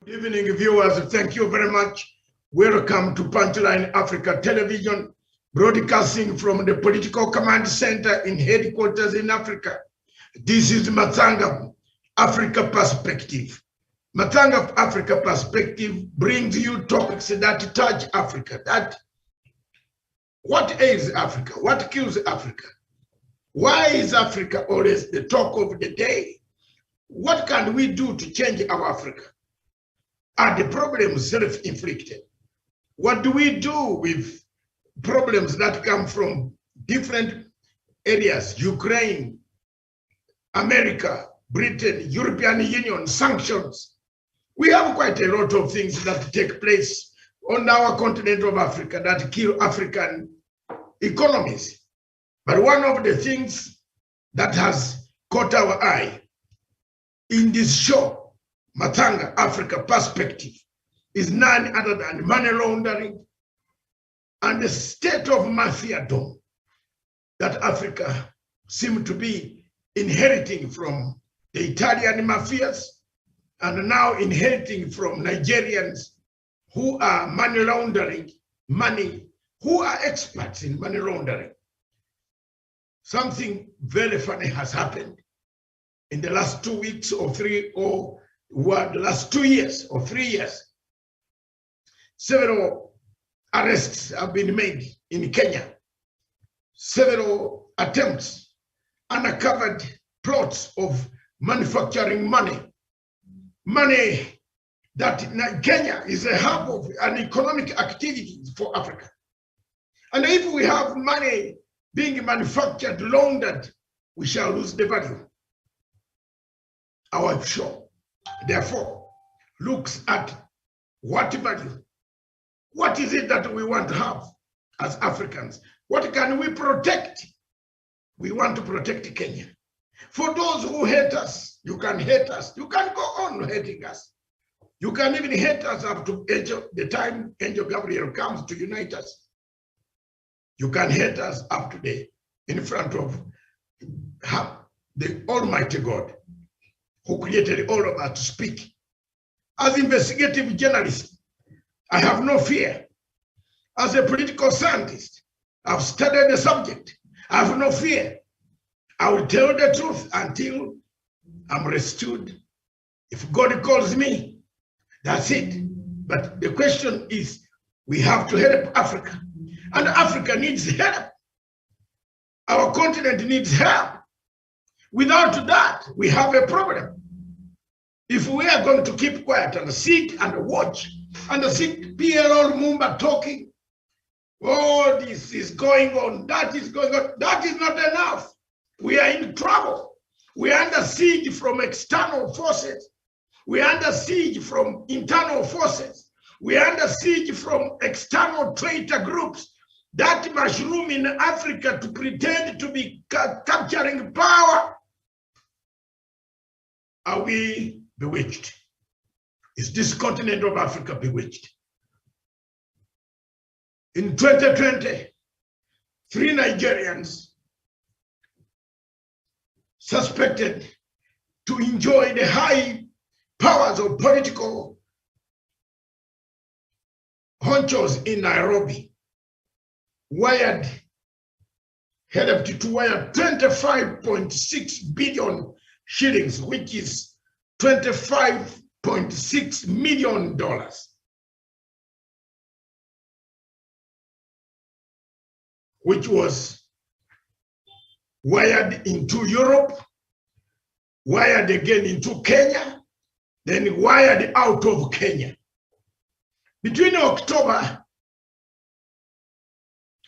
Good evening, viewers. Thank you very much. Welcome to Punchline Africa Television, broadcasting from the Political Command Center in headquarters in Africa. This is MATSANGA Africa Perspective. MATSANGA Africa Perspective brings you topics that touch Africa. What ails Africa? What kills Africa? Why is Africa always the talk of the day? What can we do to change our Africa? Are the problems self-inflicted? What do we do with problems that come from different areas? Ukraine, America, Britain, European Union, sanctions. We have quite a lot of things that take place on our continent of Africa that kill African economies. But one of the things that has caught our eye in this show, MATSANGA Africa Perspective, is none other than money laundering and the state of mafiadom that Africa seemed to be inheriting from the Italian mafias and now inheriting from Nigerians who are money laundering money, who are experts in money laundering. Something very funny has happened in the last 2 weeks or the last 2 years or 3 years. Several arrests have been made in Kenya. Several attempts, uncovered plots of manufacturing money. Money that Kenya is a hub of an economic activity for Africa. And if we have money being manufactured, laundered, we shall lose the value. Our show, therefore, looks at what value, what is it that we want to have as Africans? What can we protect? We want to protect Kenya. For those who hate us, you can hate us. You can go on hating us. You can even hate us up to the time Angel Gabriel comes to unite us. You can hate us up to in front of the Almighty God, who created all of us to speak. As investigative journalist, I have no fear. As a political scientist, I've studied the subject. I have no fear. I will tell the truth until I'm restored. If God calls me, that's it. But the question is, we have to help Africa. And Africa needs help. Our continent needs help. Without that, we have a problem. If we are going to keep quiet and sit and watch and see PLO Lumumba talking, oh, this is going on, that is going on, that is not enough. We are in trouble. We are under siege from external forces. We are under siege from internal forces. We are under siege from external traitor groups that mushroom in Africa to pretend to be capturing power. are we bewitched? Is this continent of Africa bewitched? In 2020, 3 Nigerians suspected to enjoy the high powers of political honchos in Nairobi helped to wire 25.6 billion shillings, which is $25.6 million, which was wired into Europe, wired again into Kenya, then wired out of Kenya. Between October,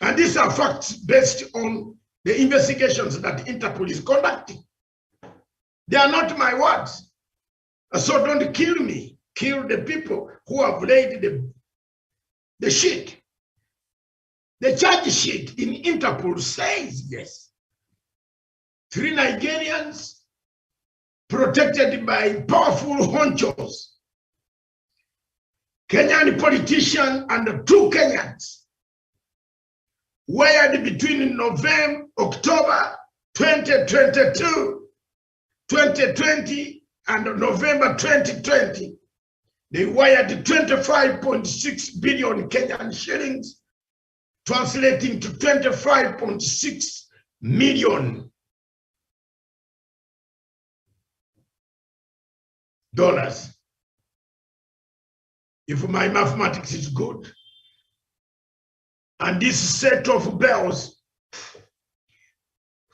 and these are facts based on the investigations that Interpol is conducting. They are not my words. So don't kill me. Kill the people who have laid the sheet. The charge sheet in Interpol says yes. 3 Nigerians protected by powerful honchos, Kenyan politician and 2 Kenyans, wired between October 2022, 2020 and November 2020. They wired 25.6 billion Kenyan shillings, translating to $25.6 million. If my mathematics is good. And this set of bells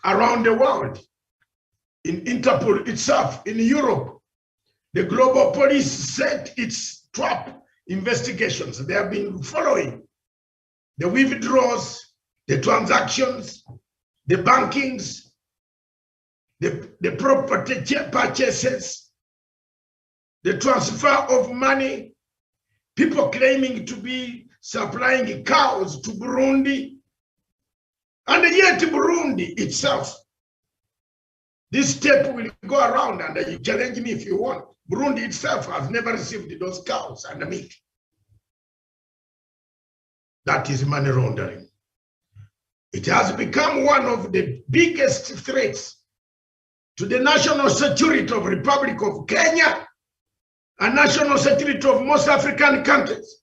around the world, in Interpol itself, in Europe, the global police set its trap investigations. They have been following the withdrawals, the transactions, the bankings, the property purchases, the transfer of money, people claiming to be supplying cows to Burundi, and yet Burundi itself. This tape will go around, and you challenge me if you want. Burundi itself has never received those cows and the meat. That is money laundering. It has become one of the biggest threats to the national security of the Republic of Kenya and national security of most African countries.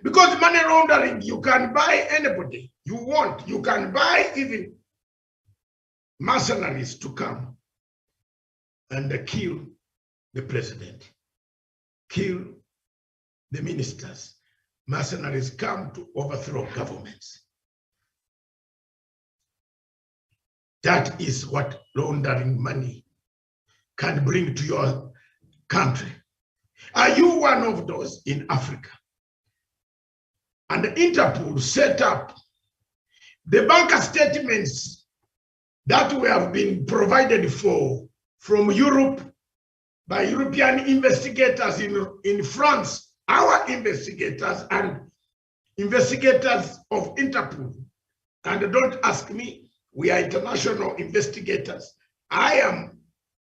Because money laundering, you can buy anybody you want. You can buy even mercenaries to come and kill the president, kill the ministers. Mercenaries come to overthrow governments. That is what laundering money can bring to your country. Are you one of those in Africa? And Interpol set up the bank statements that we have been provided for from Europe by European investigators in France, our investigators and investigators of Interpol. And don't ask me, we are international investigators. I am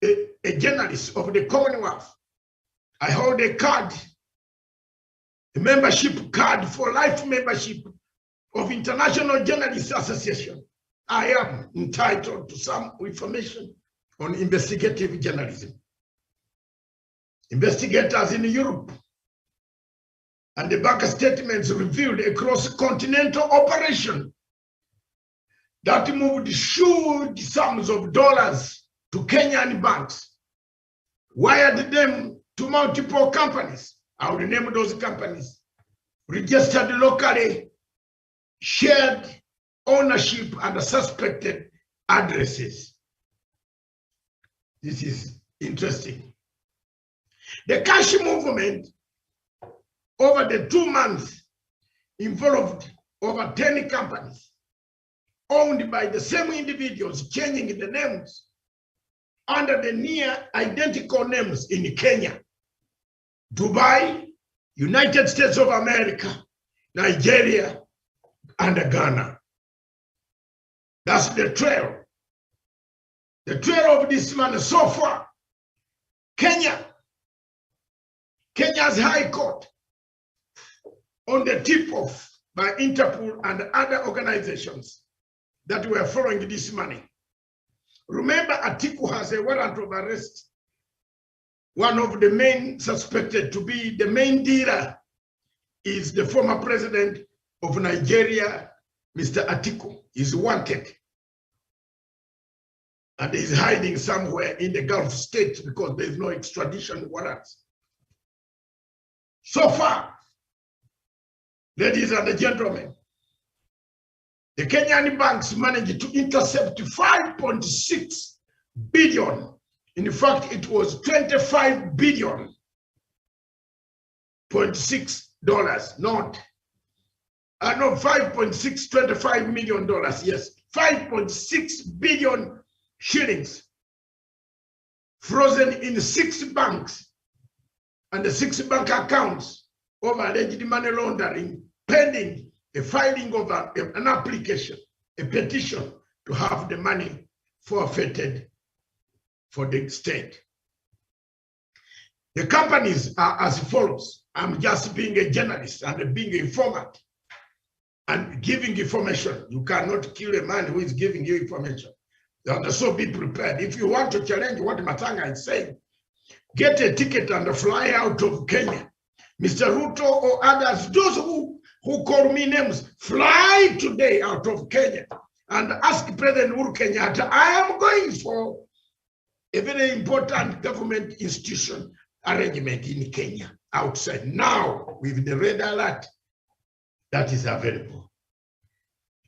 a journalist of the Commonwealth. I hold a card, a membership card for life membership of International Journalists Association. I am entitled to some information on investigative journalism. Investigators in Europe and the bank statements revealed a cross-continental operation that moved huge sums of dollars to Kenyan banks, wired them to multiple companies. I will name those companies. Registered locally, shared ownership and suspected addresses. This is interesting. The cash movement over the 2 months involved over 10 companies owned by the same individuals, changing the names under the near identical names in Kenya, Dubai, United States of America, Nigeria, and Ghana. That's the trail. The trail of this man so far Kenya's High Court, on the tip of by Interpol and other organizations that were following this money. Remember, Atiku has a warrant of arrest. One of the main suspected to be the main dealer is the former president of Nigeria, Mr. Atiku. Is wanted. And he's hiding somewhere in the Gulf states because there's no extradition warrants. So far, ladies and gentlemen, the Kenyan banks managed to intercept 5.6 billion. In fact, it was 25 billion, $0.6, not, no, 5.6, $25 million, yes, 5.6 billion shillings frozen in 6 banks and the 6 bank accounts of alleged money laundering pending a filing of an application, a petition to have the money forfeited for the state. The companies are as follows. I'm just being a journalist and being an informant and giving information. You cannot kill a man who is giving you information. So be prepared. If you want to challenge what MATSANGA is saying, get a ticket and fly out of Kenya. Mr. Ruto or others, those who call me names, fly today out of Kenya and ask President Uhuru Kenyatta, I am going for a very important government institution arrangement in Kenya, outside now with the red alert that is available.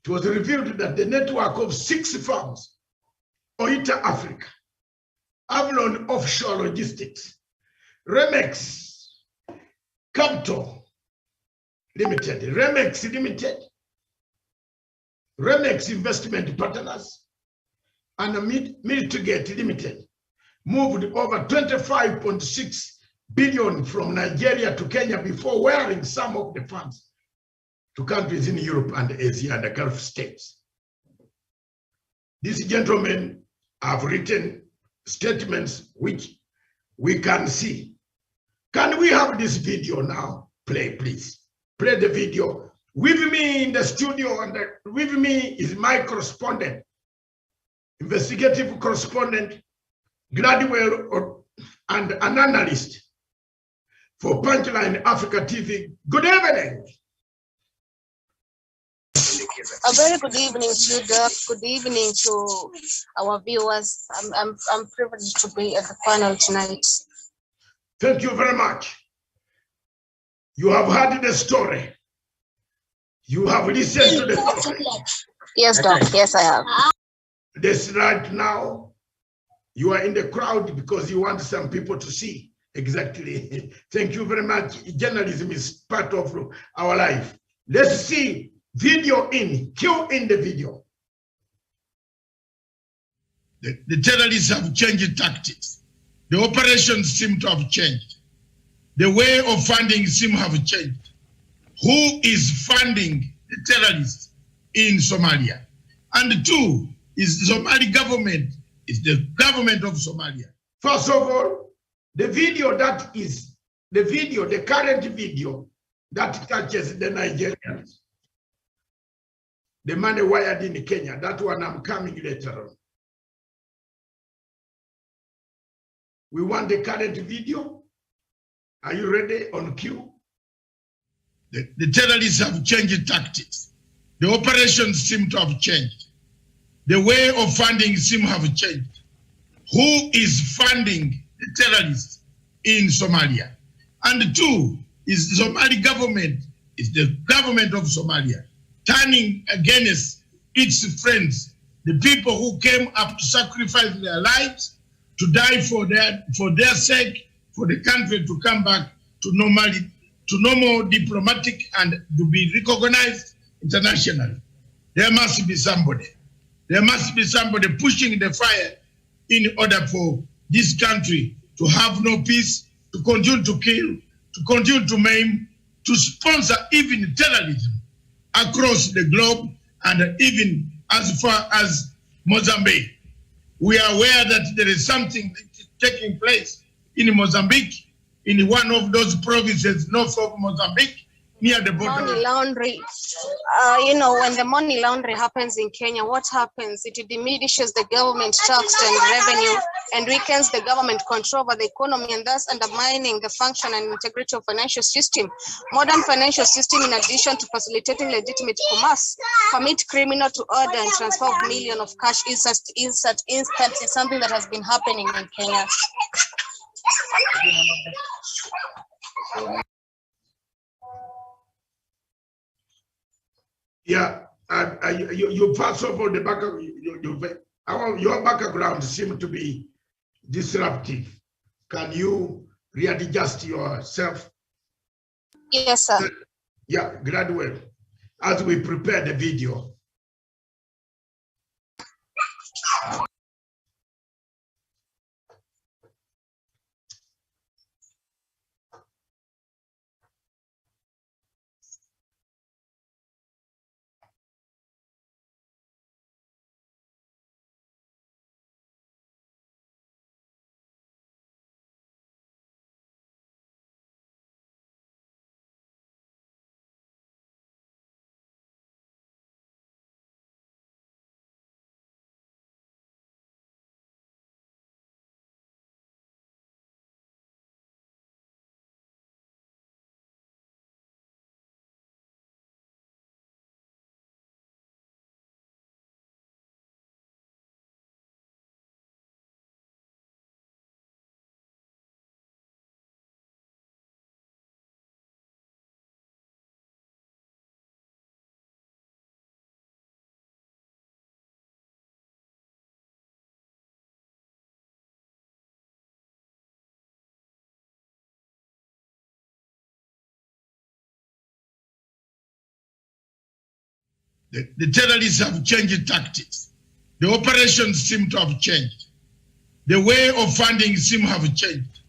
It was revealed that the network of 6 firms, Oita Africa, Avalon Offshore Logistics, Remex Capital Limited, Remex Limited, Remex Investment Partners, and Miltigate Limited moved over 25.6 billion from Nigeria to Kenya before wiring some of the funds to countries in Europe and Asia and the Gulf states. These gentlemen have written statements which we can see. Can we have this video now? Play, please. Play the video. With me in the studio and with me is my correspondent, investigative correspondent, Gladwell, and an analyst for Punchline Africa TV. Good evening. A very good evening to you, Doc. Good evening to our viewers. I'm privileged to be at the panel tonight. Thank you very much. You have heard the story. You have listened to the story. Yes, Doc. Yes, I have. This right now, you are in the crowd because you want some people to see. Exactly. Thank you very much. Journalism is part of our life. Let's see. Video in, cue in the video. The terrorists have changed tactics. The operations seem to have changed. The way of funding seem to have changed. Who is funding the terrorists in Somalia? And 2, is the Somali government, is the government of Somalia. First of all, the video that is, the current video that touches the Nigerians. The money wired in Kenya, that one I'm coming later on. We want the current video. Are you ready? On cue? The terrorists have changed tactics. The operations seem to have changed. The way of funding seem to have changed. Who is funding the terrorists in Somalia? And 2, is the Somali government, is the government of Somalia turning against its friends, the people who came up to sacrifice their lives, to die for their sake, for the country to come back to normal diplomatic and to be recognized internationally. There must be somebody. There must be somebody pushing the fire in order for this country to have no peace, to continue to kill, to continue to maim, to sponsor even terrorism across the globe and even as far as Mozambique. We are aware that there is something taking place in Mozambique, in one of those provinces north of Mozambique, near the border. Money laundering. When the money laundering happens in Kenya, what happens? It diminishes the government tax and revenue and weakens the government control over the economy, and thus undermining the function and integrity of financial system. Modern financial system, in addition to facilitating legitimate commerce, permit criminal to order and transfer millions of cash instantly, something that has been happening in Kenya. Yeah, you first of all, your background seems to be disruptive. Can you readjust yourself? Yes, sir. Yeah, gradually, as we prepare the video. The terrorists have changed tactics. The operations seem to have changed. The way of funding seem to have changed.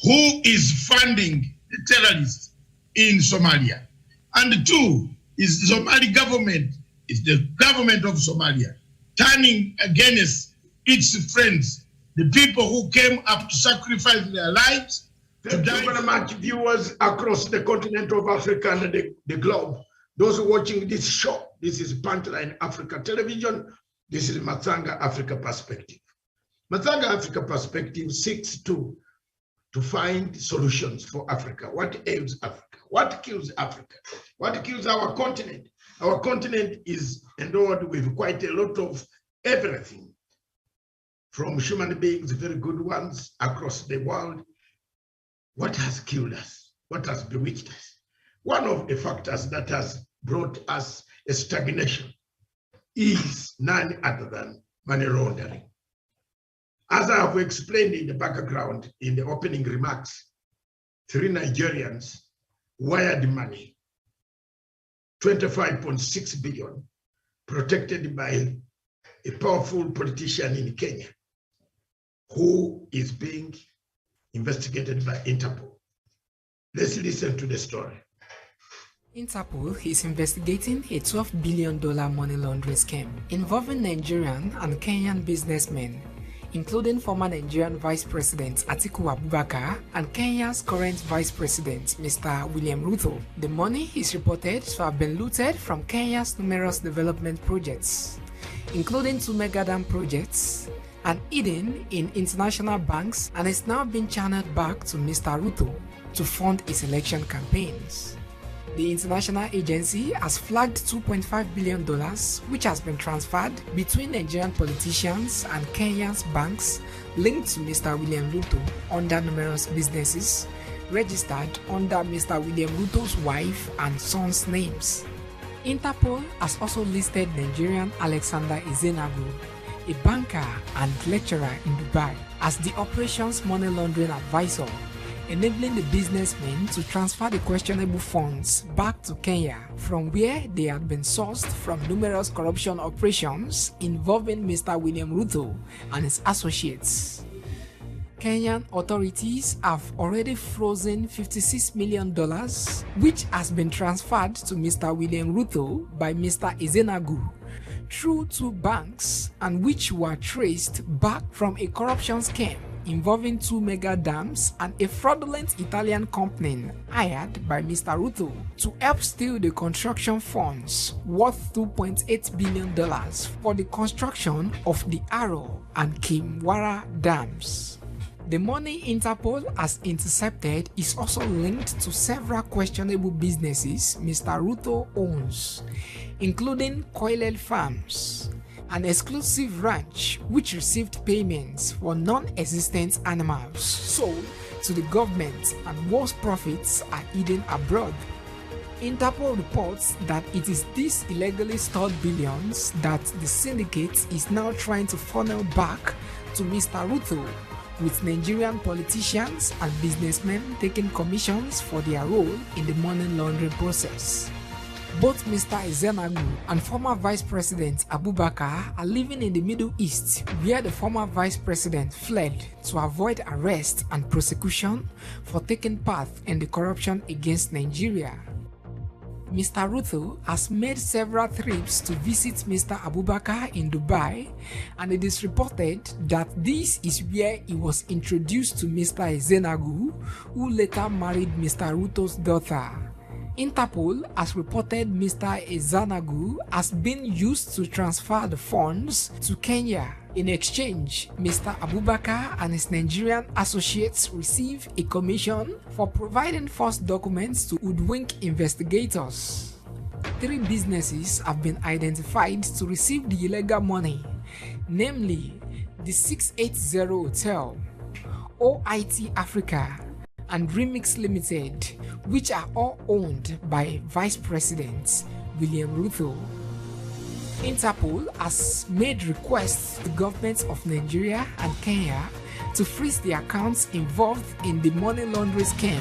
Who is funding the terrorists in Somalia? And two, is the Somali government, is the government of Somalia turning against its friends, the people who came up to sacrifice their lives? Thank you very much, viewers across the continent of Africa and the globe. Those watching this show, this is Punchline Africa Television. This is MATSANGA Africa Perspective. MATSANGA Africa Perspective seeks to find solutions for Africa. What ails Africa? What kills Africa? What kills our continent? Our continent is endowed with quite a lot of everything, from human beings, very good ones across the world. What has killed us? What has bewitched us? One of the factors that has brought us a stagnation is none other than money laundering. As I have explained in the background, in the opening remarks, 3 Nigerians wired money, 25.6 billion, protected by a powerful politician in Kenya, who is being investigated by Interpol. Let's listen to the story. Interpol is investigating a $12 billion money laundering scheme involving Nigerian and Kenyan businessmen, including former Nigerian Vice President Atiku Abubakar and Kenya's current Vice President Mr. William Ruto. The money is reported to have been looted from Kenya's numerous development projects, including 2 mega dam projects, and hidden in international banks, and is now being channeled back to Mr. Ruto to fund his election campaigns. The international agency has flagged $2.5 billion, which has been transferred between Nigerian politicians and Kenya's banks linked to Mr. William Ruto under numerous businesses registered under Mr. William Ruto's wife and son's names. Interpol has also listed Nigerian Alexander Ezenagu, a banker and lecturer in Dubai, as the operations money laundering advisor, enabling the businessmen to transfer the questionable funds back to Kenya from where they had been sourced from numerous corruption operations involving Mr. William Ruto and his associates. Kenyan authorities have already frozen $56 million, which has been transferred to Mr. William Ruto by Mr. Ezenagu through 2 banks, and which were traced back from a corruption scheme involving 2 mega dams and a fraudulent Italian company hired by Mr. Ruto to help steal the construction funds worth $2.8 billion for the construction of the Aro and Kimwara dams. The money Interpol has intercepted is also linked to several questionable businesses Mr. Ruto owns, including Koilel Farms, an exclusive ranch which received payments for non-existent animals sold to the government and whose profits are hidden abroad. Interpol reports that it is these illegally stored billions that the syndicate is now trying to funnel back to Mr. Ruto, with Nigerian politicians and businessmen taking commissions for their role in the money laundering process. Both Mr. Ezenagu and former Vice President Abubakar are living in the Middle East, where the former Vice President fled to avoid arrest and prosecution for taking part in the corruption against Nigeria. Mr. Ruto has made several trips to visit Mr. Abubakar in Dubai, and it is reported that this is where he was introduced to Mr. Ezenagu, who later married Mr. Ruto's daughter. Interpol has reported Mr. Ezenagu has been used to transfer the funds to Kenya. In exchange, Mr. Abubakar and his Nigerian associates receive a commission for providing false documents to hoodwink investigators. 3 businesses have been identified to receive the illegal money, namely the 680 Hotel, OIT Africa, and Remix Limited, which are all owned by Vice President William Ruto. Interpol has made requests to the governments of Nigeria and Kenya to freeze the accounts involved in the money laundering scheme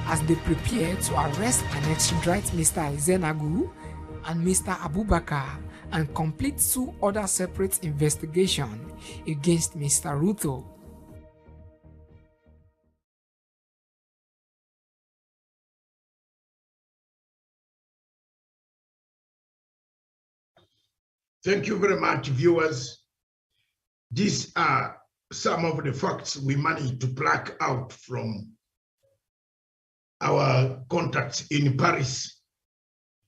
as they prepare to arrest and extradite Mr. Ezenagu and Mr. Abubakar and complete 2 other separate investigations against Mr. Ruto. Thank you very much, viewers. These are some of the facts we managed to pluck out from our contacts in Paris,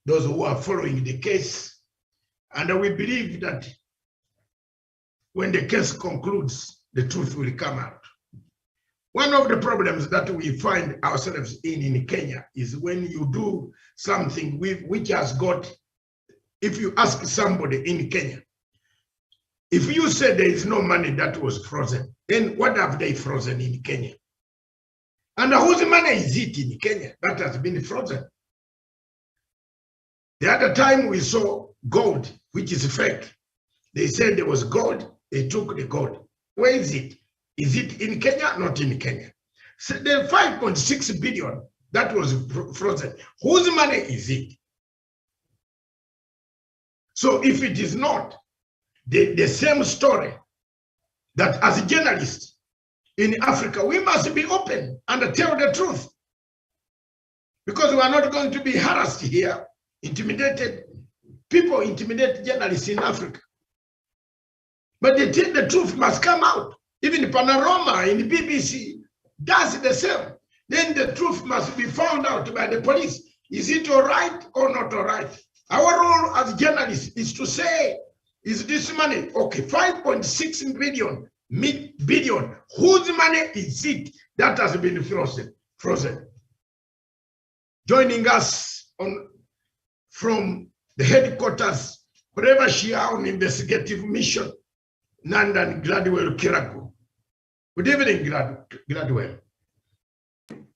those who are following the case. And we believe that when the case concludes, the truth will come out. One of the problems that we find ourselves in Kenya is when you do something which has got. If you ask somebody in Kenya, if you say there is no money that was frozen, then what have they frozen in Kenya? And whose money is it in Kenya that has been frozen? The other time we saw gold, which is fake. They said there was gold, they took the gold. Where is it? Is it in Kenya? Not in Kenya. So the 5.6 billion that was frozen, whose money is it? So if it is not the same story, that as journalists in Africa, we must be open and tell the truth, because we are not going to be harassed here, intimidated. People intimidate journalists in Africa. But the truth must come out. Even Panorama in BBC does the same. Then the truth must be found out by the police. Is it all right or not all right? Our role as journalists is to say, is this money, okay, 5.6 billion, whose money is it that has been frozen? Joining us from the headquarters, wherever she are on investigative mission, Nandan Gladwell Kiraku. Good evening, Gladwell.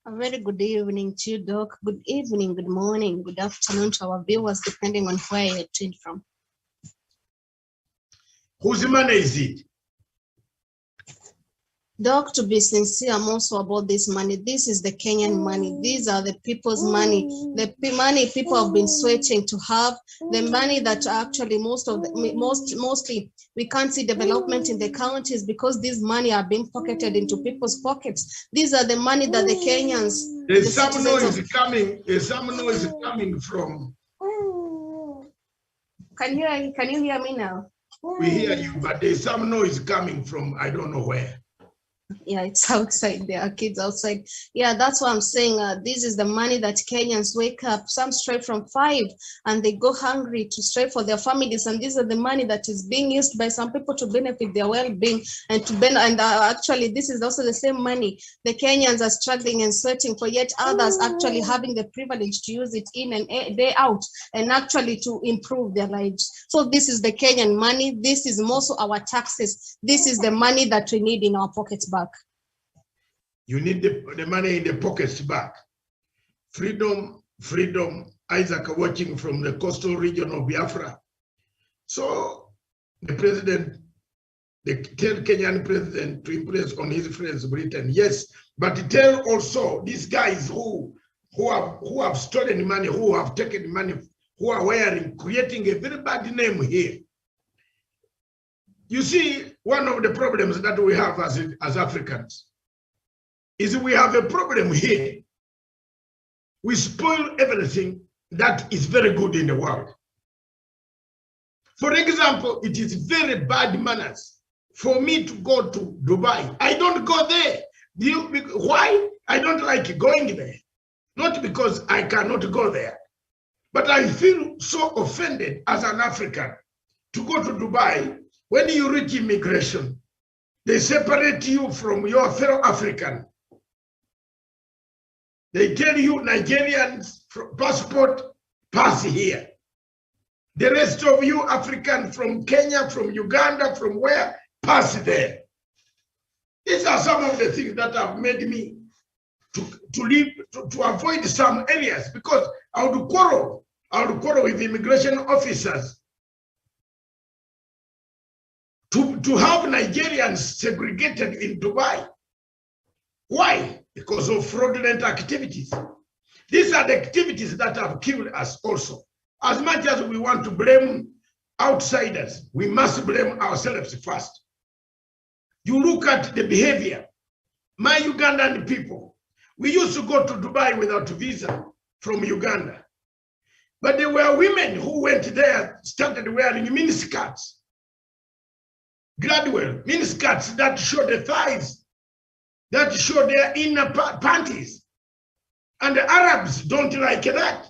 A very good evening to you, Doc. Good evening, good morning, good afternoon to our viewers, depending on where you're tuned from. Whose money is it? Doc, to be sincere, I'm also about this money. This is the Kenyan money. These are the people's money. The money people have been sweating to have. The money that actually mostly we can't see development in the counties because this money are being pocketed into people's pockets. These are the money that the Kenyans. There's some noise coming. There's some noise coming from. Can you hear me now? We hear you, but there's some noise coming from I don't know where. Yeah, it's outside. There are kids outside. Yeah, that's what I'm saying. This is the money that Kenyans wake up. Some stray from 5 and they go hungry to stray for their families. And these are the money that is being used by some people to benefit their well-being and to benefit. And actually, this is also the same money the Kenyans are struggling and sweating for, yet others actually having the privilege to use it in and day out and actually to improve their lives. So this is the Kenyan money. This is also our taxes. This is the money that we need in our pockets back. You need the money in the pockets back. Freedom, freedom. Isaac watching from the coastal region of Biafra. So the president, the tell Kenyan president to impress on his friends Britain. Yes, but tell also these guys who have stolen money, who have taken money, who are wearing, creating a very bad name here. You see, one of the problems that we have as Africans is we have a problem here. We spoil everything that is very good in the world. For example, it is very bad manners for me to go to Dubai. I don't go there. Why? I don't like going there. Not because I cannot go there, but I feel so offended as an African to go to Dubai. When you reach immigration, they separate you from your fellow African. They tell you Nigerians passport pass here. The rest of you African from Kenya, from Uganda, from where, pass there. These are some of the things that have made me to avoid some areas, because I would quarrel with immigration officers to have Nigerians segregated in Dubai. Why? Because of fraudulent activities. These are the activities that have killed us also. As much as we want to blame outsiders, we must blame ourselves first. You look at the behavior. My Ugandan people, we used to go to Dubai without visa from Uganda. But there were women who went there, started wearing miniskirts. Gradual miniskirts that show the thighs, that show their inner panties. And the Arabs don't like that.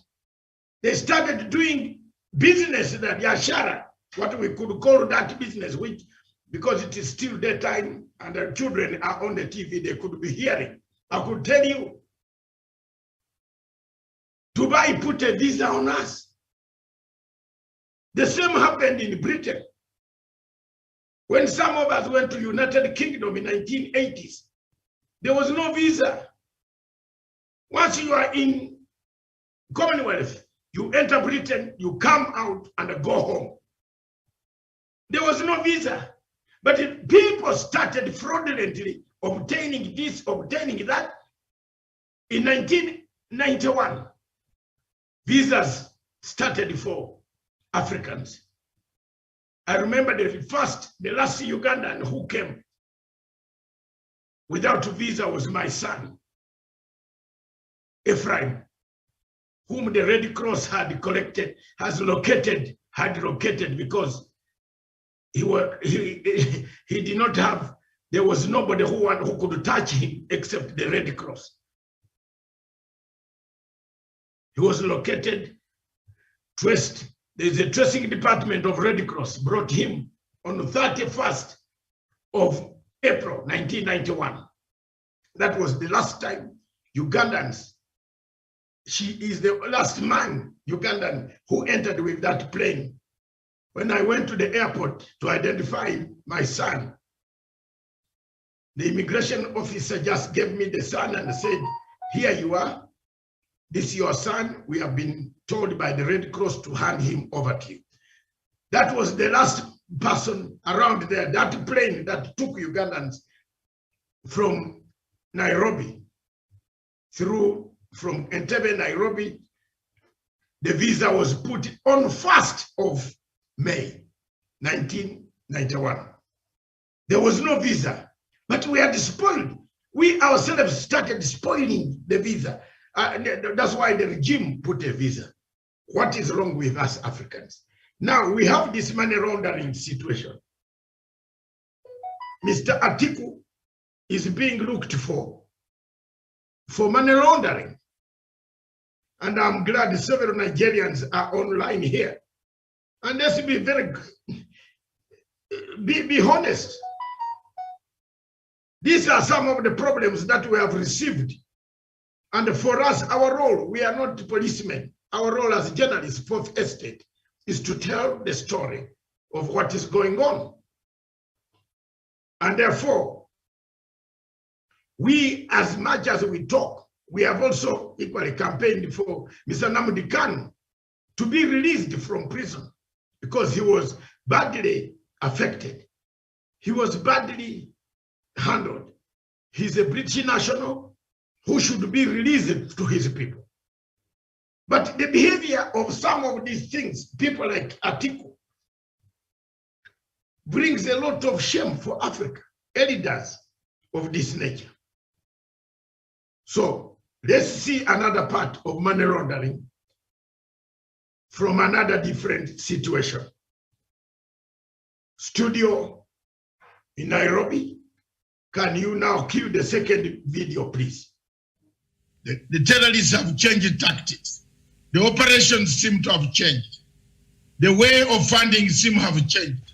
They started doing business, that yashara, what we could call that business, which, because it is still daytime and the children are on the TV, they could be hearing. I could tell you, Dubai put a visa on us. The same happened in Britain. When some of us went to United Kingdom in 1980s, there was no visa. Once you are in Commonwealth, you enter Britain, you come out and go home. There was no visa. But people started fraudulently obtaining this, obtaining that. In 1991, visas started for Africans. I remember the last Ugandan who came without a visa was my son, Ephraim, whom the Red Cross had located because he did not have, there was nobody who could touch him except the Red Cross. He was located, traced. There's a tracing department of Red Cross brought him on the 31st of April, 1991. That was the last time Ugandans, she is the last man, Ugandan, who entered with that plane. When I went to the airport to identify my son, the immigration officer just gave me the son and said, here you are. This is your son. We have been told by the Red Cross to hand him over to you. That was the last person around there, that plane that took Ugandans from Nairobi from Entebbe, Nairobi. The visa was put on 1st of May, 1991. There was no visa, but we had spoiled. We ourselves started spoiling the visa. That's why the regime put a visa. What is wrong with us Africans? Now we have this money laundering situation. Mr. Atiku is being looked for money laundering. And I'm glad several Nigerians are online here. And let's be very, be honest. These are some of the problems that we have received. And for us, our role, we are not policemen. Our role as journalists, Fourth Estate, is to tell the story of what is going on. And therefore, we, as much as we talk, we have also equally campaigned for Mr. Nnamdi Kanu to be released from prison because he was badly affected. He was badly handled. He's a British national who should be released to his people. But the behavior of some of these things, people like Atiku, brings a lot of shame for Africa, elders of this nature. So let's see another part of money laundering from another different situation. Studio in Nairobi, can you now cue the second video, please? The terrorists have changed tactics. The operations seem to have changed. The way of funding seem to have changed.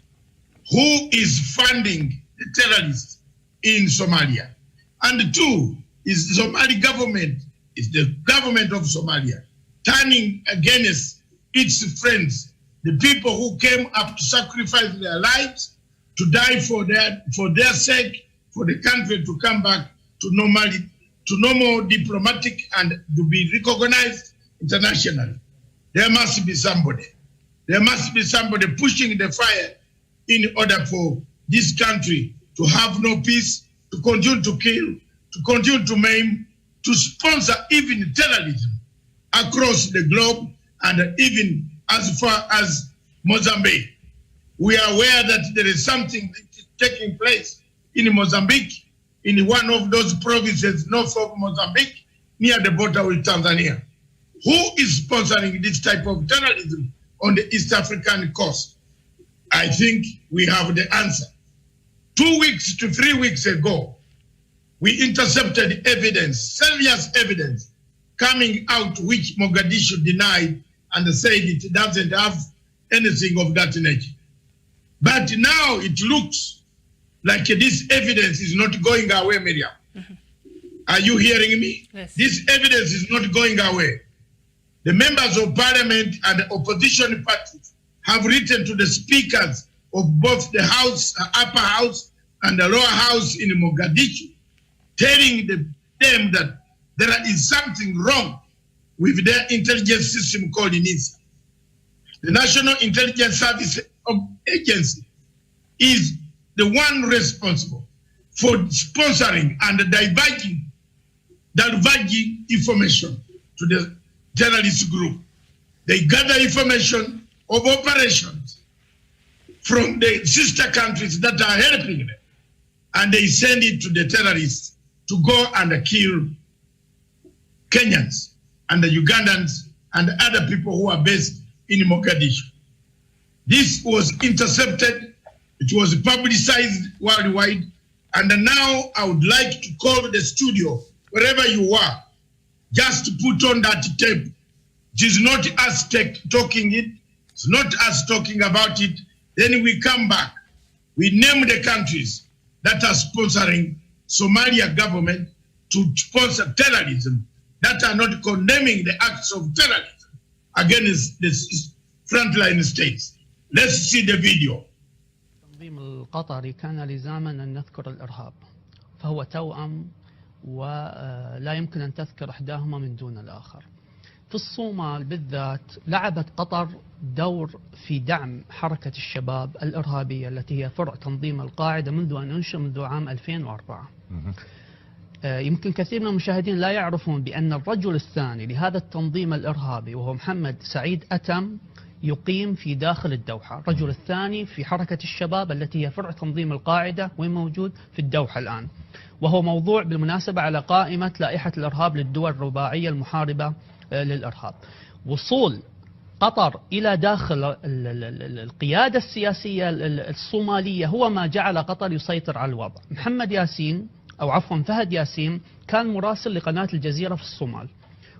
Who is funding the terrorists in Somalia? And two, is the Somali government, is the government of Somalia turning against its friends, the people who came up to sacrifice their lives, to die for their sake, for the country to come back to normal diplomatic and to be recognized internationally. There must be somebody. There must be somebody pushing the fire in order for this country to have no peace, to continue to kill, to continue to maim, to sponsor even terrorism across the globe and even as far as Mozambique. We are aware that there is something that is taking place in Mozambique, in one of those provinces north of Mozambique, near the border with Tanzania. Who is sponsoring this type of terrorism on the East African coast? I think we have the answer. 2 weeks to 3 weeks ago, we intercepted evidence, serious evidence, coming out which Mogadishu denied and said it doesn't have anything of that nature. But now it looks like this evidence is not going away, Miriam. Mm-hmm. Are you hearing me? Yes. This evidence is not going away. The members of parliament and the opposition parties have written to the speakers of both the House, upper house and the lower house in Mogadishu, telling them that there is something wrong with their intelligence system called NISA. The National Intelligence Service Agency is the one responsible for sponsoring and diverging information to the terrorist group. They gather information of operations from the sister countries that are helping them, and they send it to the terrorists to go and kill Kenyans and the Ugandans and other people who are based in Mogadishu. This was intercepted, it was publicized worldwide, and now I would like to call the studio, wherever you are, just to put on that tape. It is not us talking it, it's not us talking about it. Then we come back, we name the countries that are sponsoring Somalia government to sponsor terrorism, that are not condemning the acts of terrorism against the frontline states. Let's see the video. التنظيم القطري كان لزاما أن نذكر الإرهاب، فهو توأم ولا يمكن أن تذكر إحداهما من دون الآخر. في الصومال بالذات لعبت قطر دور في دعم حركة الشباب الإرهابية التي هي فرع تنظيم القاعدة منذ أن أنشئ منذ عام 2004. يمكن كثير من المشاهدين لا يعرفون بأن الرجل الثاني لهذا التنظيم الإرهابي وهو محمد سعيد أتم يقيم في داخل الدوحة. الرجل الثاني في حركة الشباب التي هي فرع تنظيم القاعدة وموجود في الدوحة الآن، وهو موضوع بالمناسبة على قائمة لائحة الإرهاب للدول الرباعية المحاربة للإرهاب. وصول قطر إلى داخل القيادة السياسية الصومالية هو ما جعل قطر يسيطر على الوضع. محمد ياسين أو عفوا فهد ياسين كان مراسل لقناة الجزيرة في الصومال،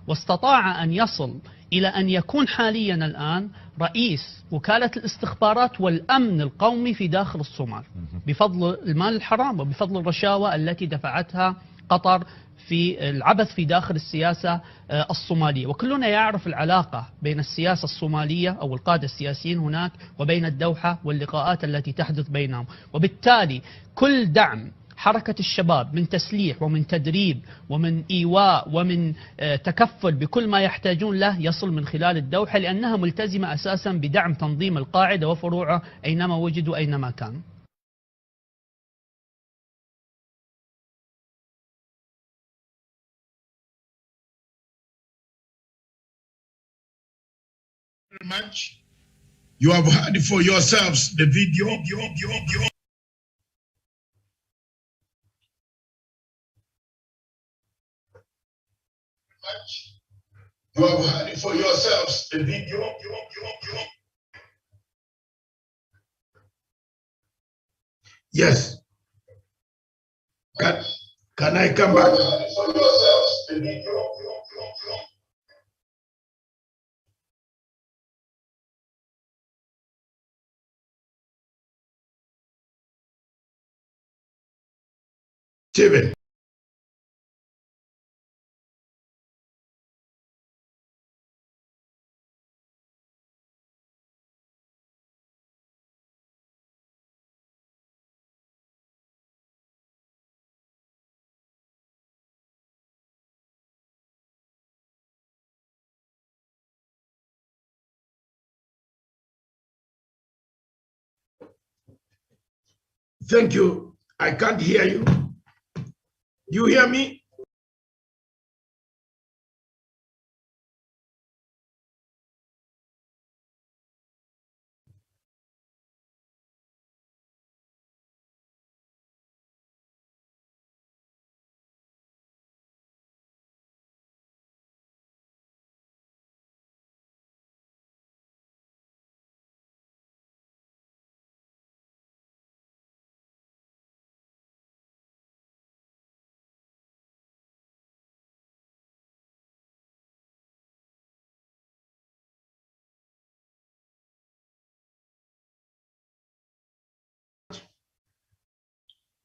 واستطاع أن يصل إلى أن يكون حاليا الآن رئيس وكالة الاستخبارات والأمن القومي في داخل الصومال، بفضل المال الحرام وبفضل الرشاوى التي دفعتها قطر في العبث في داخل السياسة الصومالية. وكلنا يعرف العلاقة بين السياسة الصومالية أو القادة السياسيين هناك وبين الدوحة واللقاءات التي تحدث بينهم، وبالتالي كل دعم حركة الشباب من تسليح ومن تدريب ومن إيواء ومن تكفل بكل ما يحتاجون له يصل من خلال الدوحة، لأنها ملتزمة أساسا بدعم تنظيم القاعدة وفروعه أينما وجدوا أينما كانوا. Much. You have heard for yourselves the video. You have heard for yourselves the video. Yes. Can I come back? For yourselves the video. Steven. Thank you. I can't hear you. Do you hear me?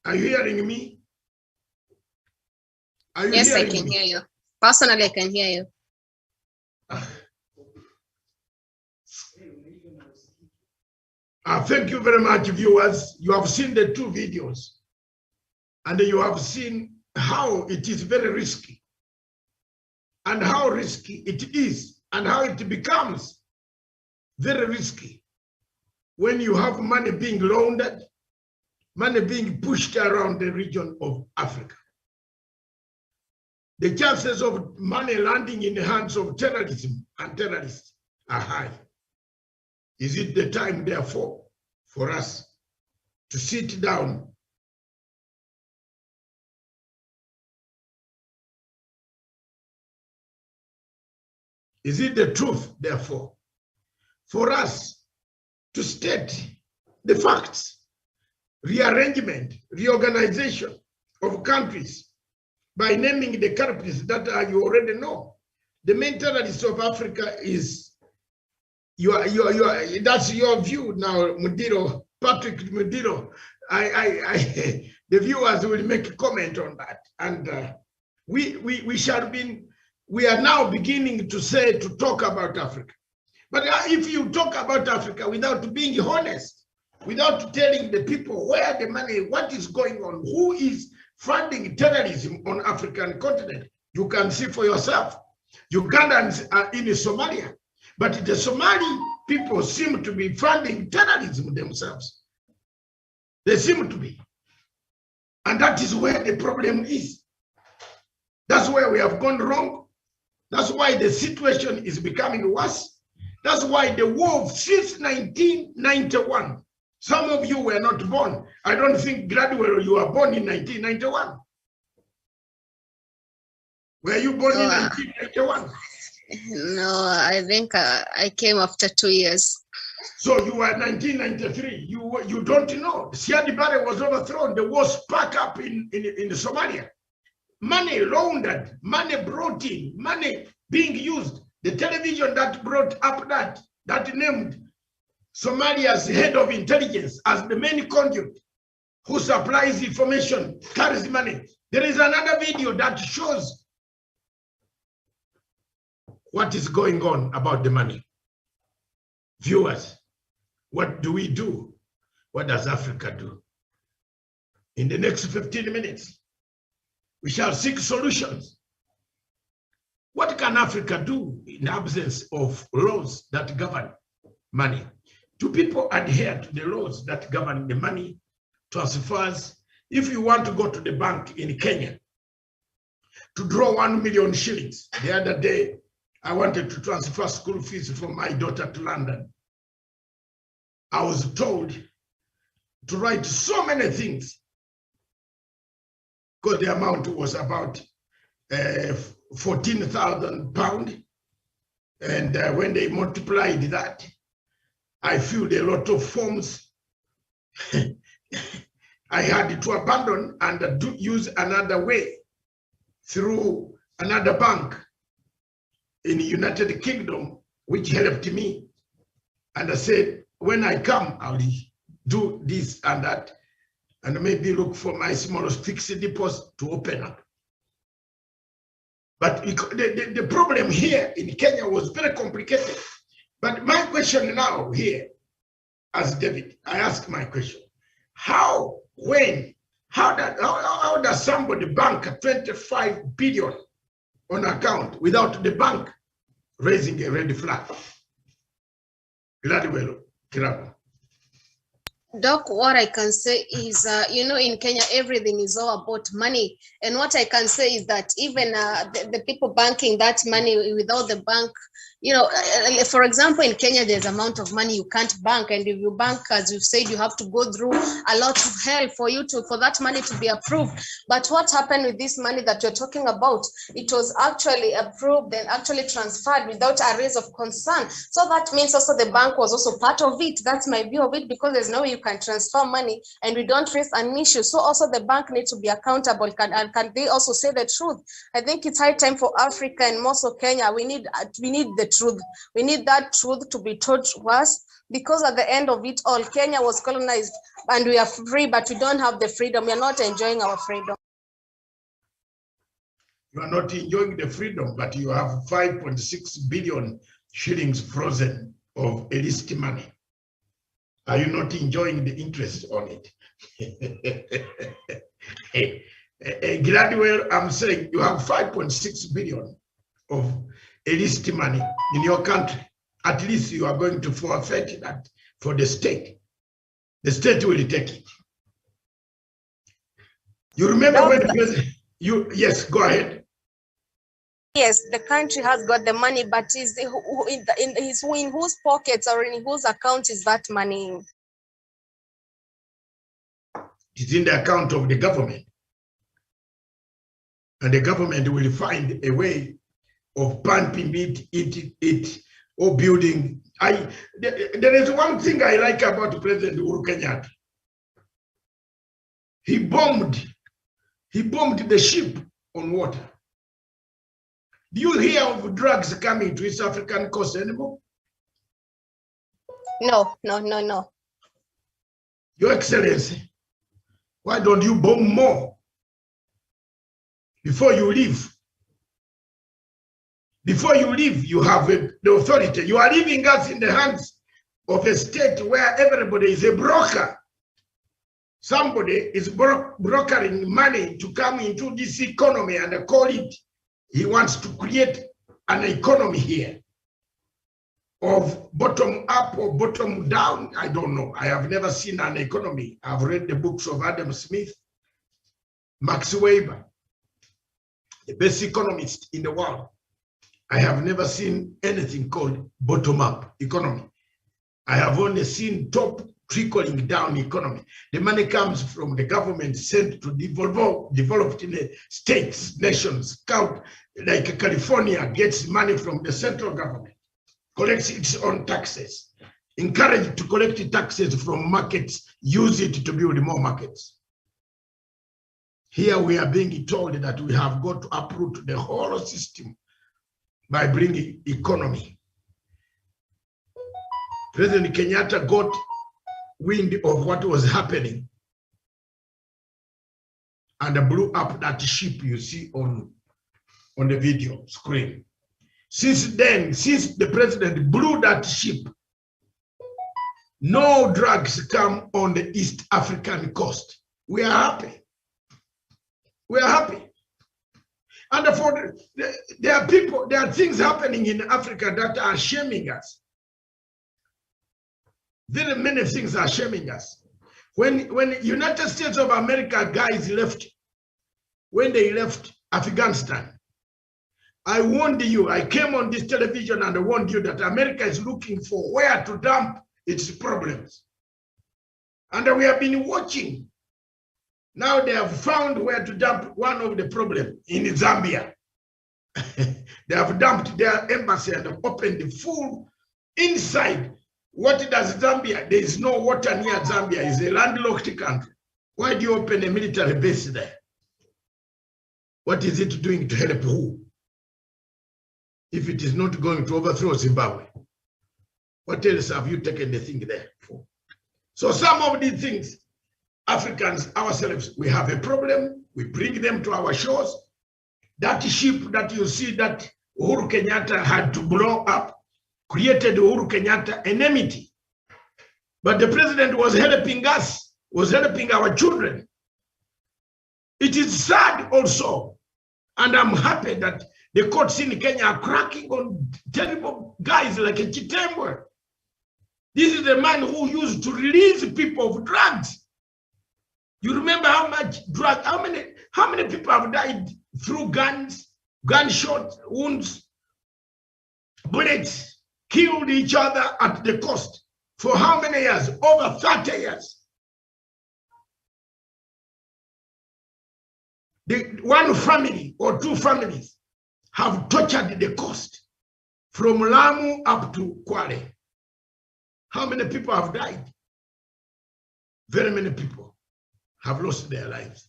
Are you hearing me? Are you Yes, I hearing can me? hear you. Personally, I can hear you. Thank you very much, viewers. You have seen the two videos, and you have seen how it is very risky, and how risky it is, and how it becomes very risky when you have money being laundered, money being pushed around the region of Africa. The chances of money landing in the hands of terrorism and terrorists are high. Is it the time, therefore, for us to sit down Is it the truth, therefore, for us to state the facts, rearrangement, reorganization of countries by naming the culprits that you already know? The main terrorists of Africa is, that's your view now, Mudiro, Patrick Mudiro. The viewers will make a comment on that. And we are now beginning to talk about Africa. But if you talk about Africa without being honest, without telling the people where the money, what is going on, who is funding terrorism on African continent, you can see for yourself. Ugandans are in Somalia, but the Somali people seem to be funding terrorism themselves. They seem to be. And that is where the problem is. That's where we have gone wrong. That's why the situation is becoming worse. That's why the war since 1991. Some of you were not born. I don't think Gladwell, you were born in 1991. Were you born in 1991? No, I think I came after 2 years. So you were 1993. You don't know. Siad Barre was overthrown. The war sparked up in Somalia. Money laundered, money brought in, money being used. The television that brought up that named Somalia's head of intelligence as the main conduit who supplies information, carries money. There is another video that shows what is going on about the money. Viewers, what do we do? What does Africa do? In the next 15 minutes, we shall seek solutions. What can Africa do in absence of laws that govern money? Do people adhere to the laws that govern the money transfers? If you want to go to the bank in Kenya to draw 1 million shillings, the other day, I wanted to transfer school fees for my daughter to London. I was told to write so many things because the amount was about £14,000. And when they multiplied that, I filled a lot of forms. I had to abandon and use another way through another bank in the United Kingdom, which helped me. And I said, when I come, I'll do this and that, and maybe look for my smallest fixed deposit to open up. But the problem here in Kenya was very complicated. But my question now here, as David, I ask my question, how does somebody bank 25 billion on account without the bank raising a red flag? Gladwell, Kirabo. Doc, what I can say is, you know, in Kenya, everything is all about money. And what I can say is that even the people banking that money without the bank, you know, for example, in Kenya, there's amount of money you can't bank. And if you bank, as you've said, you have to go through a lot of hell for that money to be approved. But what happened with this money that you're talking about? It was actually approved and actually transferred without a raise of concern. So that means also the bank was also part of it. That's my view of it, because there's no way you can transfer money and we don't raise an issue. So also the bank needs to be accountable. Can they also say the truth? I think it's high time for Africa and most of Kenya. We need the truth. We need that truth to be told to us, because at the end of it all, Kenya was colonized and we are free, but we don't have the freedom. We are not enjoying our freedom. You are not enjoying the freedom, but you have 5.6 billion shillings frozen of illicit money. Are you not enjoying the interest on it? Gladwell, I'm saying you have 5.6 billion of illicit money in your country. At least you are going to forfeit that for the state. The state will take it. You remember when the president, yes, go ahead. Yes, the country has got the money, but is in whose pockets or in whose account is that money? It's in the account of the government. And the government will find a way of pumping it, or building. There is one thing I like about President Uhuru Kenyatta. He bombed the ship on water. Do you hear of drugs coming to East African coast anymore? No. Your Excellency, why don't you bomb more before you leave? Before you leave, you have the authority. You are leaving us in the hands of a state where everybody is a broker. Somebody is brokering money to come into this economy and call it, he wants to create an economy here of bottom up or bottom down. I don't know. I have never seen an economy. I've read the books of Adam Smith, Max Weber, the best economist in the world. I have never seen anything called bottom-up economy. I have only seen top trickling down economy. The money comes from the government sent to developed in the states, nations. Like California gets money from the central government, collects its own taxes. encouraged to collect taxes from markets, use it to build more markets. Here we are being told that we have got to uproot the whole system by bringing economy. President Kenyatta got wind of what was happening and blew up that ship you see on the video screen. Since then, since the president blew that ship, no drugs come on the East African coast. We are happy. We are happy. And there are people, there are things happening in Africa that are shaming us. Very many things are shaming us. When United States of America guys left, when they left Afghanistan, I warned you, I came on this television and I warned you that America is looking for where to dump its problems. And we have been watching. Now they have found where to dump one of the problems in Zambia. They have dumped their embassy and have opened the full inside. What does Zambia? There is no water near Zambia. It's a landlocked country. Why do you open a military base there? What is it doing to help who? If it is not going to overthrow Zimbabwe, what else have you taken the thing there for? So some of these things, Africans ourselves, we have a problem. We bring them to our shores. That ship that you see that Uhuru Kenyatta had to blow up created Uhuru Kenyatta enmity. But the president was helping us, was helping our children. It is sad also, and I'm happy that the courts in Kenya are cracking on terrible guys like a Chitembwe. This is the man who used to release people of drugs. You remember how much drug, how many people have died through guns, gunshot wounds, bullets, killed each other at the coast for how many years? Over 30 years. One family or two families have tortured the coast from Lamu up to Kwale. How many people have died? Very many people have lost their lives.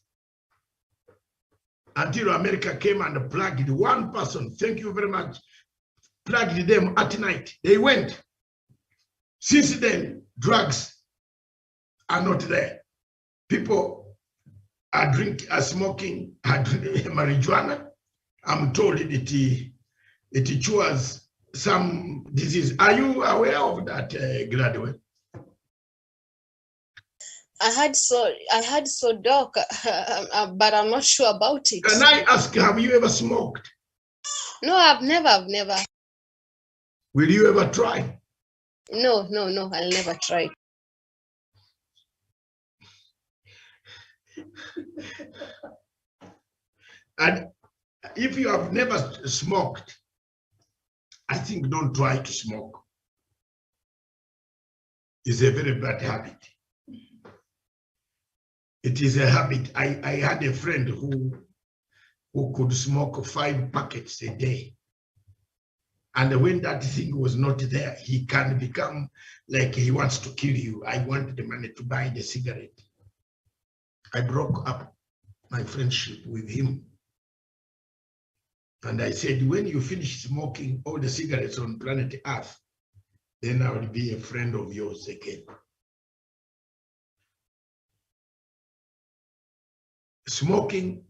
Until America came and plugged one person, thank you very much, plugged them at night. They went. Since then, drugs are not there. People are smoking marijuana. I'm told it cures some disease. Are you aware of that, graduate? I heard so doc, but I'm not sure about it. Can I ask, have you ever smoked? No, I've never. Will you ever try? No, I'll never try. And if you have never smoked, I think don't try to smoke. It's a very bad habit. It is a habit. I had a friend who could smoke 5 packets a day. And when that thing was not there, he can become like he wants to kill you. I want the money to buy the cigarette. I broke up my friendship with him. And I said, when you finish smoking all the cigarettes on planet Earth, then I will be a friend of yours again. Smoking.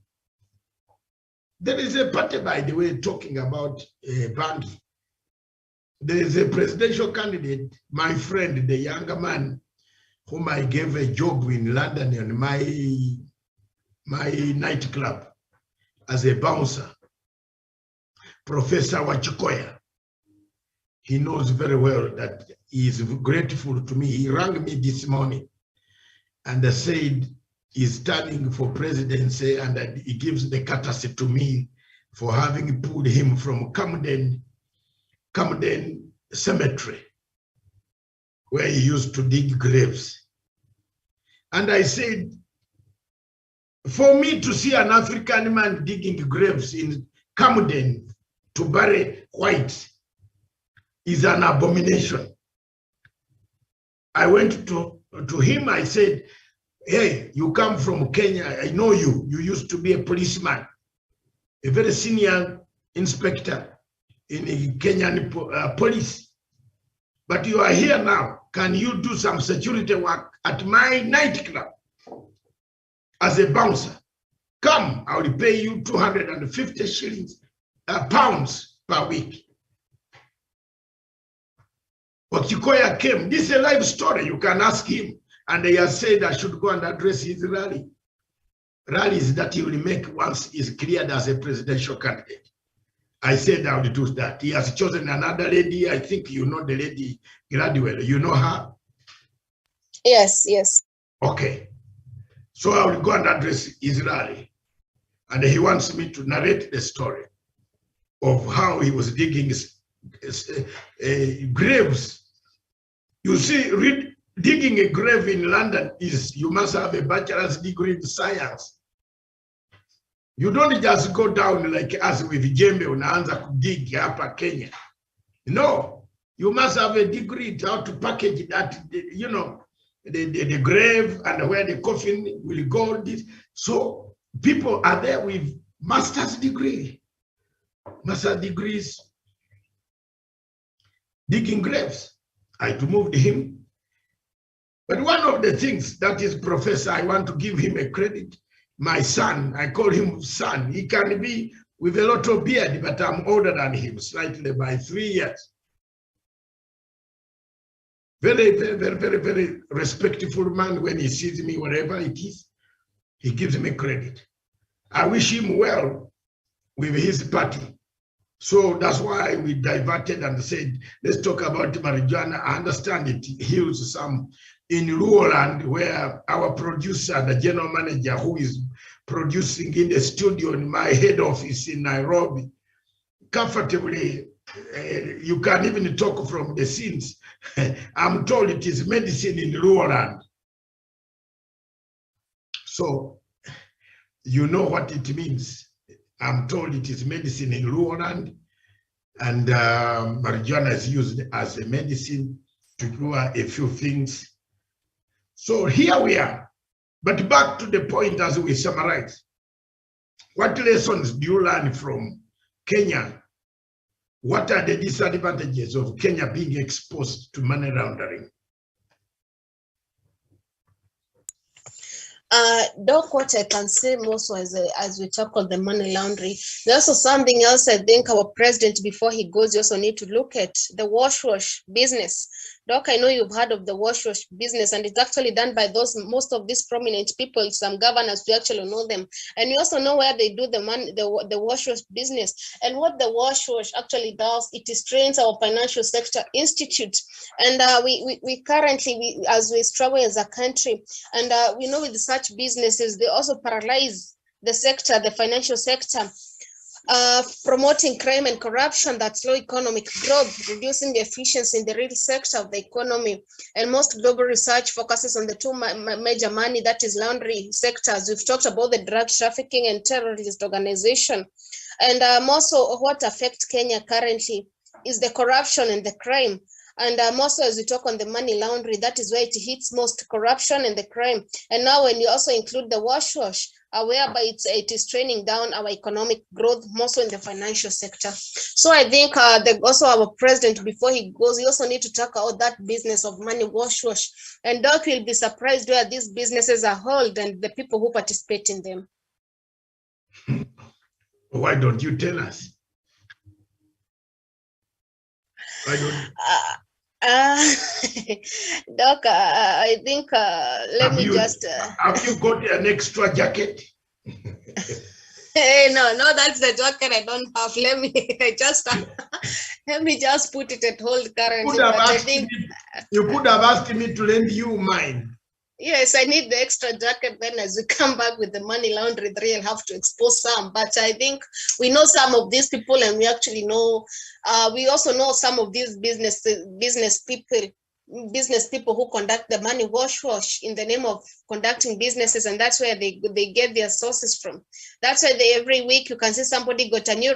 There is a party, by the way, talking about Bangi. There is a presidential candidate, my friend, the younger man, whom I gave a job in London in my nightclub as a bouncer, Professor Wachikoya. He knows very well that he is grateful to me. He rang me this morning and said he's standing for presidency, and that he gives the courtesy to me for having pulled him from Camden Cemetery, where he used to dig graves. And I said, for me to see an African man digging graves in Camden to bury whites is an abomination. I went to him, I said, hey, you come from Kenya, I know you. You used to be a policeman, a very senior inspector in the Kenyan police. But you are here now. Can you do some security work at my nightclub as a bouncer? Come, I will pay you 250 pounds per week. Okikoya came. This is a live story. You can ask him. And he has said I should go and address his rally. Rallies that he will make once he's cleared as a presidential candidate. I said I will do that. He has chosen another lady. I think you know the lady Gladwell. You know her? Yes, yes. Okay. So I will go and address his rally. And he wants me to narrate the story of how he was digging graves. You see, digging a grave in London is, you must have a bachelor's degree in science. You don't just go down like us with jembe unaanza kudig hapa Kenya. No, you must have a degree how to package that, you know, the grave and where the coffin will go. So people are there with master's degrees, digging graves. I moved him. But one of the things that is professor, I want to give him a credit. My son, I call him son. He can be with a lot of beard, but I'm older than him, slightly by 3 years. Very, very, very, very, very respectful man. When he sees me, wherever it is, he gives me credit. I wish him well with his party. So that's why we diverted and said, let's talk about marijuana. I understand it heals some in rural land where our producer, the general manager who is producing in the studio in my head office in Nairobi, comfortably, you can even talk from the scenes. I'm told it is medicine in rural land. So you know what it means. I'm told it is medicine in rural land, and marijuana is used as a medicine to cure a few things. So here we are. But back to the point as we summarize. What lessons do you learn from Kenya? What are the disadvantages of Kenya being exposed to money laundering? Doc, what I can say most as we tackle the money laundering, there's also something else I think our president, before he goes, you also need to look at the wash business. Doc, I know you've heard of the wash business, and it's actually done by most of these prominent people, some governors, we actually know them. And we also know where they do the wash business. And what the wash actually does, it trains our financial sector institute. And we currently, as we struggle as a country, and we know with such businesses, they also paralyze the sector, the financial sector, promoting crime and corruption that slow economic growth, reducing the efficiency in the real sector of the economy. And most global research focuses on the two major money, that is laundering sectors. We've talked about the drug trafficking and terrorist organization. And also what affects Kenya currently is the corruption and the crime. And also as we talk on the money laundering, that is where it hits most, corruption and the crime. And now when you also include the wash, whereby it is training down our economic growth, mostly in the financial sector. So I think also our president, before he goes, he also need to talk about that business of money wash. And Doc will be surprised where these businesses are held and the people who participate in them. Why don't you tell us? Why don't Doc, I think let me just have you got an extra jacket? Hey, no, that's the jacket I don't have. Let me just put it at hold currently. You could have asked me to lend you mine. Yes, I need the extra jacket. Then as we come back with the money laundering, I'll have to expose some. But I think we know some of these people, and we actually know, we also know some of these business people business people who conduct the money wash in the name of conducting businesses, and that's where they get their sources from. That's why every week you can see somebody got a new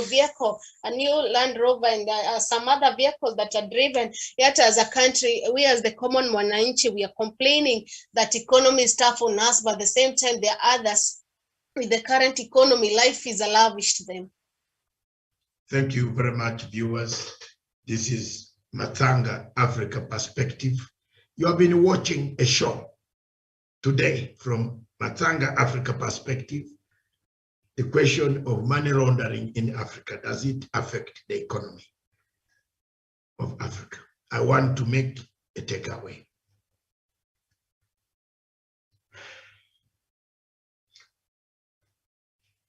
vehicle, a new Land Rover, and some other vehicles that are driven. Yet as a country, we as the common mwananchi, we are complaining that economy is tough on us, but at the same time there are others with the current economy, life is lavish to them. Thank you very much, viewers. This is MATSANGA Africa Perspective. You have been watching a show today from MATSANGA Africa Perspective. The question of money laundering in Africa, does it affect the economy of Africa? I want to make a takeaway.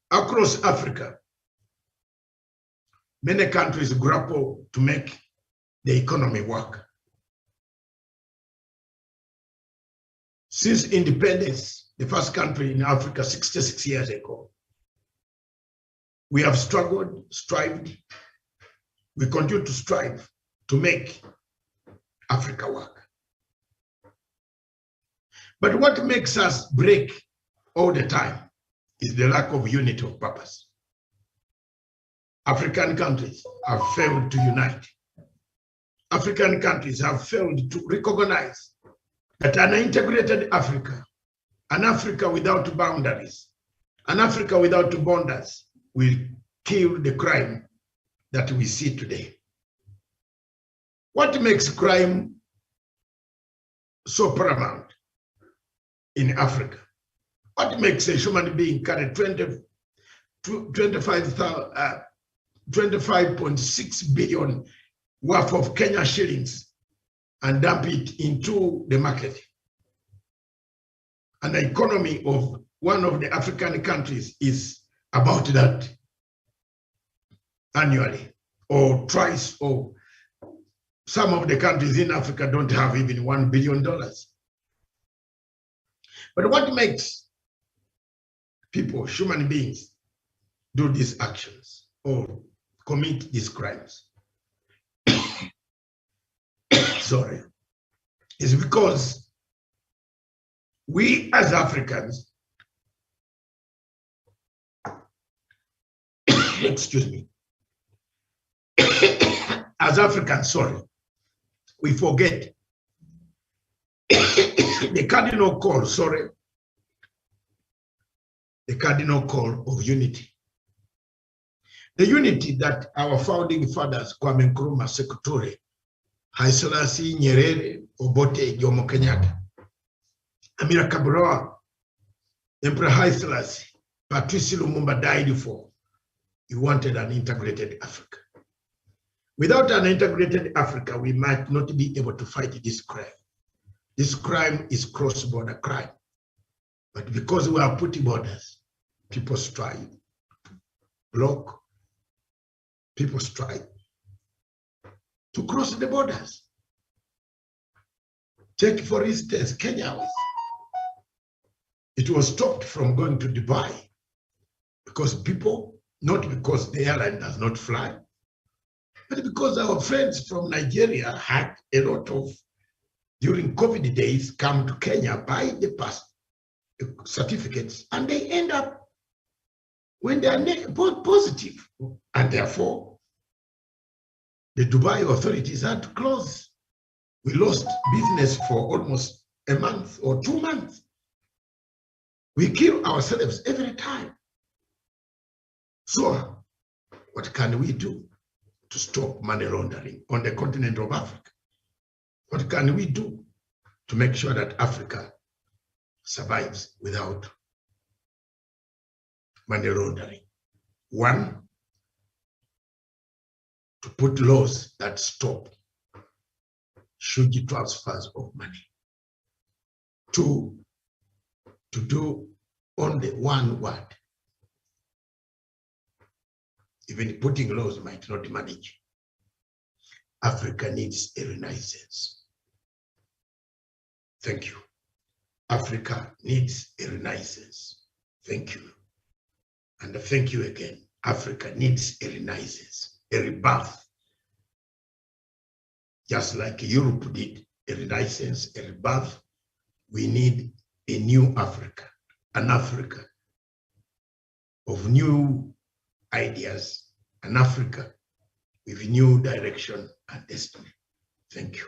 Across Africa, many countries grapple to make the economy work. Since independence, the first country in Africa 66 years ago, we have struggled, strived, we continue to strive to make Africa work. But what makes us break all the time is the lack of unity of purpose. African countries have failed to unite. African countries have failed to recognize that an integrated Africa, an Africa without boundaries, an Africa without borders will kill the crime that we see today. What makes crime so paramount in Africa? What makes a human being carry 25.6 billion worth of Kenya shillings and dump it into the market? And the economy of one of the African countries is about that annually, or twice, or some of the countries in Africa don't have even $1 billion. But what makes people, human beings, do these actions or commit these crimes? Sorry, is because we as Africans, excuse me, as Africans, sorry, we forget the cardinal call, the cardinal call of unity. The unity that our founding fathers, Kwame Nkrumah, Sekou Toure, Haile Selassie, Nyerere, Obote, Jomo Kenyatta, Amira Kabura, Emperor Haile Selassie, Patrice Lumumba died for. He wanted an integrated Africa. Without an integrated Africa, we might not be able to fight this crime. This crime is cross-border crime. But because we are putting borders, people strive to block, people strive to cross the borders. Take, for instance, Kenya. It was stopped from going to Dubai because people, not because the airline does not fly, but because our friends from Nigeria had a lot of, during COVID days, come to Kenya, buy the pass certificates, and they end up, when they are positive, and therefore, the Dubai authorities had to close. We lost business for almost a month or 2 months. We kill ourselves every time. So, what can we do to stop money laundering on the continent of Africa? What can we do to make sure that Africa survives without money laundering? One, to put laws that stop huge transfers of money. Two, to do only one word. Even putting laws might not manage. Africa needs a renaissance. Thank you. Africa needs a renaissance. Thank you. And thank you again. Africa needs a renaissance, a rebirth. just like Europe did, a renaissance, a rebirth. We need a new Africa, an Africa of new ideas, an Africa with new direction and destiny. Thank you.